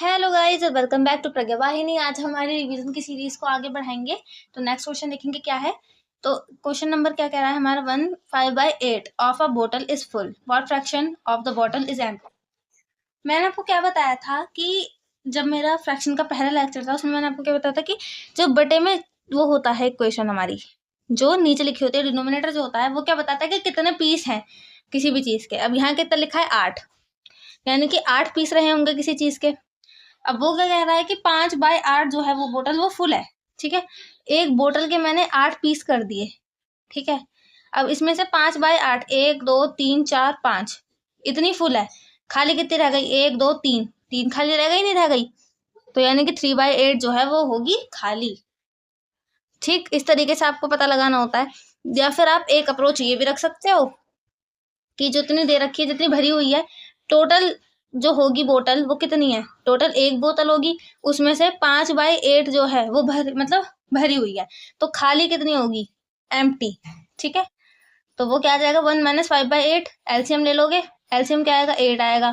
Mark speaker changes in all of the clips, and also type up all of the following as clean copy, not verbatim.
Speaker 1: Hello guys और welcome back to प्रज्ञा वाहिनी। आज हमारी रिवीजन की सीरीज को आगे बढ़ाएंगे। तो नेक्स्ट क्वेश्चन देखेंगे क्या है। तो क्वेश्चन नंबर क्या कह रहा है हमारा 1/5/8 ऑफ अ बोतल is full, what fraction of the बोतल इज एम्प्टी। मैंने आपको क्या बताया था कि जब मेरा फ्रैक्शन का पहला लेक्चर था उसमें मैंने आपको क्या बताया था कि जो बटे में वो होता है इक्वेशन हमारी जो नीचे लिखी होती है, डिनोमिनेटर जो होता है वो क्या बताता है कि कितने पीस हैं किसी भी चीज के। अब यहाँ कितना लिखा है 8, यानी कि 8 पीस रहे होंगे किसी चीज के। अब वो क्या कह रहा है कि 5/8 जो है वो बोतल वो फुल है। ठीक है, एक बोतल के मैंने 8 पीस कर दिए। ठीक है, अब इसमें से 5/8 1 2 3 4 5 इतनी फुल है। खाली कितनी रह गई? 1 2 3 3 खाली रह गई, नहीं रह गई? तो यानी कि 3/8 जो है वो होगी खाली। ठीक, इस तरीके से आपको पता लगाना होता है। या फिर आप एक अप्रोच ये भी रख सकते हो कि जितनी दे रखी है, जितनी भरी हुई है, टोटल जो होगी बोतल वो कितनी है। टोटल एक बोतल होगी, उसमें से 5/8 जो है वो भरी हुई है, तो खाली कितनी होगी? एम्प्टी। ठीक है, तो वो क्या आ जाएगा 1 - 5/8। एलसीएम ले लोगे, एलसीएम क्या आएगा? 8 आएगा।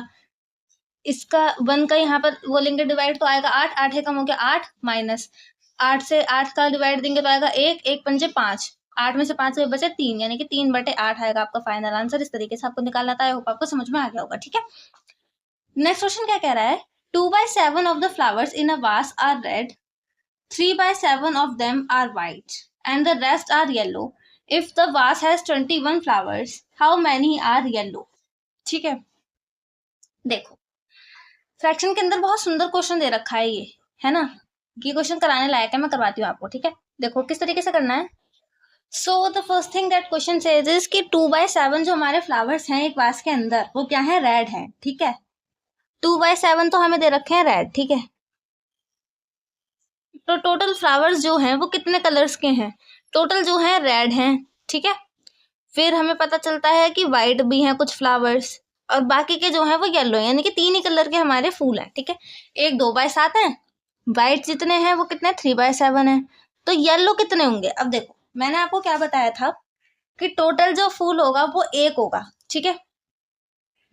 Speaker 1: इसका 1 का यहाँ पर वो लेंगे डिवाइड तो आएगा 8, 8 है कम हो गया 8 माइनस 8 से 8 का डिवाइड देंगे तो आएगा 1 1 पंजे 5, 8 में से 5 बचे 3, यानी कि 3/8 आएगा आपका फाइनल आंसर। इस तरीके से आपको निकालना था। आई होप आपको समझ में आ गया होगा। ठीक है, नेक्स्ट क्वेश्चन क्या कह रहा है। 2/7 of the flowers in a vase are red, 3/7 of them are white and the rest are yellow. If the vase has 21 flowers, how many are yellow. ठीक देखो, फ्रैक्शन के अंदर बहुत सुंदर क्वेश्चन दे रखा है ये, है ना। ये क्वेश्चन कराने लायक है, मैं करवाती हूँ आपको। ठीक है, देखो किस तरीके से करना है। So the first thing that question says is कि 2/7 जो हमारे फ्लावर्स हैं एक वास के अंदर वो क्या है? रेड है। ठीक है, 2/7 तो हमें दे रखे हैं रेड। ठीक है, तो टोटल फ्लावर्स जो हैं वो कितने कलर्स के हैं? टोटल जो है रेड हैं। ठीक है, फिर हमें पता चलता है कि वाइट भी हैं कुछ फ्लावर्स, और बाकी के जो है वो येलो है, यानी कि 3 ही कलर के हमारे फूल हैं। ठीक है, एक 2/7 है, वाइट जितने हैं वो कितने? 3/7 है। तो येलो कितने होंगे? अब देखो, मैंने आपको क्या बताया था कि टोटल जो फूल होगा वो 1 होगा। ठीक है,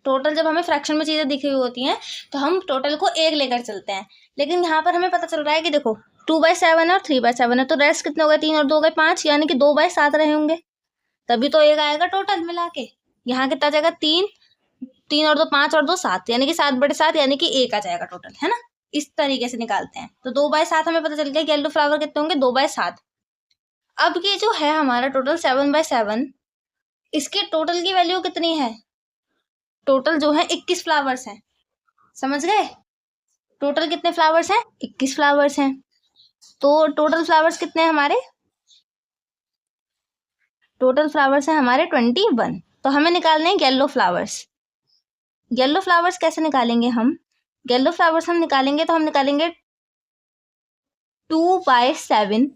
Speaker 1: टोटल जब हमें फ्रैक्शन में चीजें दिखी हुई होती हैं तो हम टोटल को 1 लेकर चलते हैं, लेकिन यहाँ पर हमें पता चल रहा है कि देखो 2/7 और 3/7 है, तो रेस्ट कितने हो गए? 3 और 2 गए 5, यानी कि 2/7 रहे होंगे, तभी तो 1 आएगा टोटल मिला के। यहाँ कितना जाएगा? 3, 3 और 2 5 और 2 7, यानी कि 7/7, यानी कि 1 आ जाएगा टोटल, है ना। इस तरीके से निकालते हैं। तो 2/7 हमें पता चल गया। येलो फ्लावर कितने होंगे? 2/7। अब ये जो है हमारा टोटल 7/7, इसके टोटल की वैल्यू कितनी है? टोटल जो है 21 फ्लावर्स हैं। समझ गए? टोटल कितने फ्लावर्स हैं? 21 फ्लावर्स हैं। तो टोटल फ्लावर्स कितने हैं हमारे? टोटल फ्लावर्स हैं हमारे 21। तो हमें निकालने हैं येलो फ्लावर्स। येलो फ्लावर्स कैसे निकालेंगे हम? येलो फ्लावर्स हम निकालेंगे तो हम निकालेंगे 2/7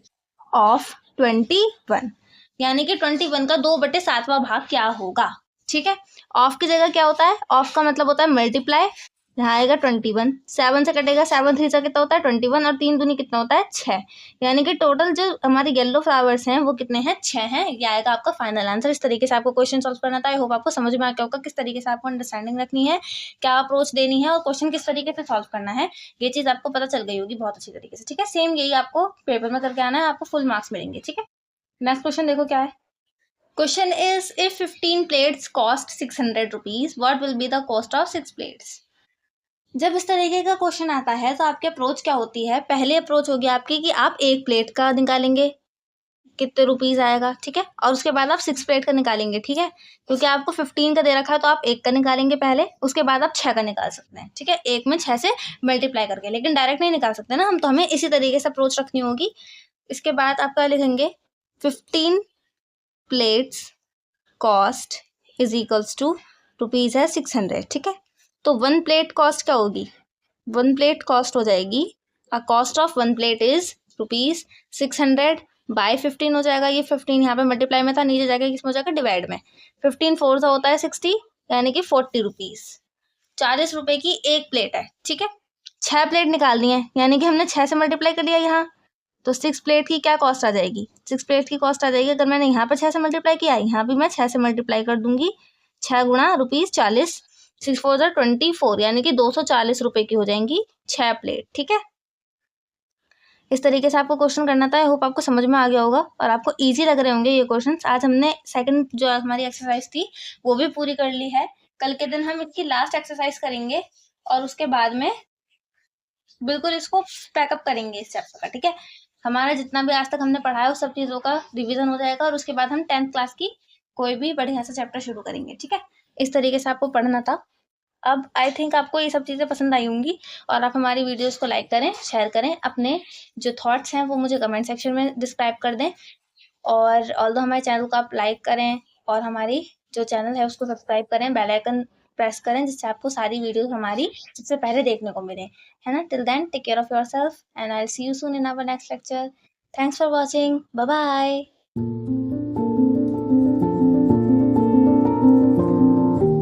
Speaker 1: ऑफ 21, यानी कि 21 का 2/7वां भाग क्या होगा। ठीक है, ऑफ की जगह क्या होता है? ऑफ का मतलब होता है मल्टीप्लाई। यहाँ आएगा 21, 7 से कटेगा, 7 3 से कितना होता है? 21, और 3 दूनी कितना होता है? 6, यानी कि टोटल जो हमारे येलो फ्लावर्स हैं वो कितने हैं? 6 हैं। ये आएगा आपका फाइनल आंसर। इस तरीके से आपको क्वेश्चन सॉल्व करना था। आई होप आपको समझ में आ गया होगा किस तरीके से आपको अंडरस्टैंडिंग रखनी है, क्या अप्रोच देनी है और क्वेश्चन किस तरीके से सॉल्व करना है। ये चीज आपको पता चल गई होगी बहुत अच्छी तरीके से। ठीक है, सेम यही आपको पेपर में करके आना है, आपको फुल मार्क्स मिलेंगे। ठीक है, नेक्स्ट क्वेश्चन देखो क्या है। Question is if 15 plates cost 600 rupees, what will be the cost of 6 plates. जब इस तरीके का क्वेश्चन आता है तो आपकी अप्रोच क्या होती है? पहली अप्रोच होगी आपकी कि आप एक प्लेट का निकालेंगे, कितने रुपीज आएगा। ठीक है, और उसके बाद आप 6 प्लेट का निकालेंगे। ठीक है, क्योंकि आपको 15 का दे रखा है तो आप 1 का निकालेंगे पहले, उसके बाद आप 6 का निकाल सकते हैं। ठीक है, 1 में 6 से मल्टीप्लाई करके, लेकिन डायरेक्ट नहीं निकाल सकते ना हम, तो हमें इसी तरीके से अप्रोच रखनी होगी। इसके बाद आपका लिखेंगे 15 plates cost is equals to rupees है 600। ठीक है, तो 1 प्लेट कॉस्ट क्या होगी? 1 प्लेट कॉस्ट हो जाएगी, cost of 1 plate is rupees 600 by 15 हो जाएगा। ये 15 यहाँ पे मल्टीप्लाई में था, नीचे जाएगा किसमें हो जाएगा? डिवाइड में। 15 4 होता है 60, यानी कि 40 रुपीज, 40 रुपए की एक प्लेट है। ठीक है, 6 प्लेट निकालनी है, यानी कि हमने 6 से मल्टीप्लाई कर लिया यहाँ, तो 6 प्लेट की क्या कॉस्ट आ जाएगी? 6 प्लेट की कॉस्ट आ जाएगी, अगर मैंने यहाँ पर 6 से मल्टीप्लाई किया, यहाँ भी मैं 6 से मल्टीप्लाई कर दूंगी, 6 गुणा रुपीज 40, 6 4 24 यानी कि 240 रुपए की हो जाएंगी 6 प्लेट। ठीक है, इस तरीके से आपको क्वेश्चन करना था। आई होप आपको समझ में आ गया होगा और आपको इजी लग रहे होंगे ये क्वेश्चंस। आज हमने सेकंड जो हमारी एक्सरसाइज थी वो भी पूरी कर ली है। कल के दिन हम इसकी लास्ट एक्सरसाइज करेंगे और उसके बाद में बिल्कुल इसको पैकअप करेंगे इस चैप्टर का। ठीक है, हमारा जितना भी आज तक हमने पढ़ा है उस सब चीज़ों का रिवीजन हो जाएगा और उसके बाद हम 10th क्लास की कोई भी बढ़िया सा चैप्टर शुरू करेंगे। ठीक है, इस तरीके से आपको पढ़ना था। अब आई थिंक आपको ये सब चीज़ें पसंद आई होंगी और आप हमारी वीडियोस को लाइक करें, शेयर करें, अपने जो थॉट्स हैं वो मुझे कमेंट सेक्शन में डिस्क्राइब कर दें। और ऑल्दो हमारे चैनल को आप लाइक करें और हमारी जो चैनल है उसको सब्सक्राइब करें, बेल आइकन प्रेस करें जिससे आपको सारी वीडियोस हमारी सबसे पहले देखने को मिले, है ना। Till then take care of yourself and I will see you soon in our next lecture. Thanks for watching, bye bye.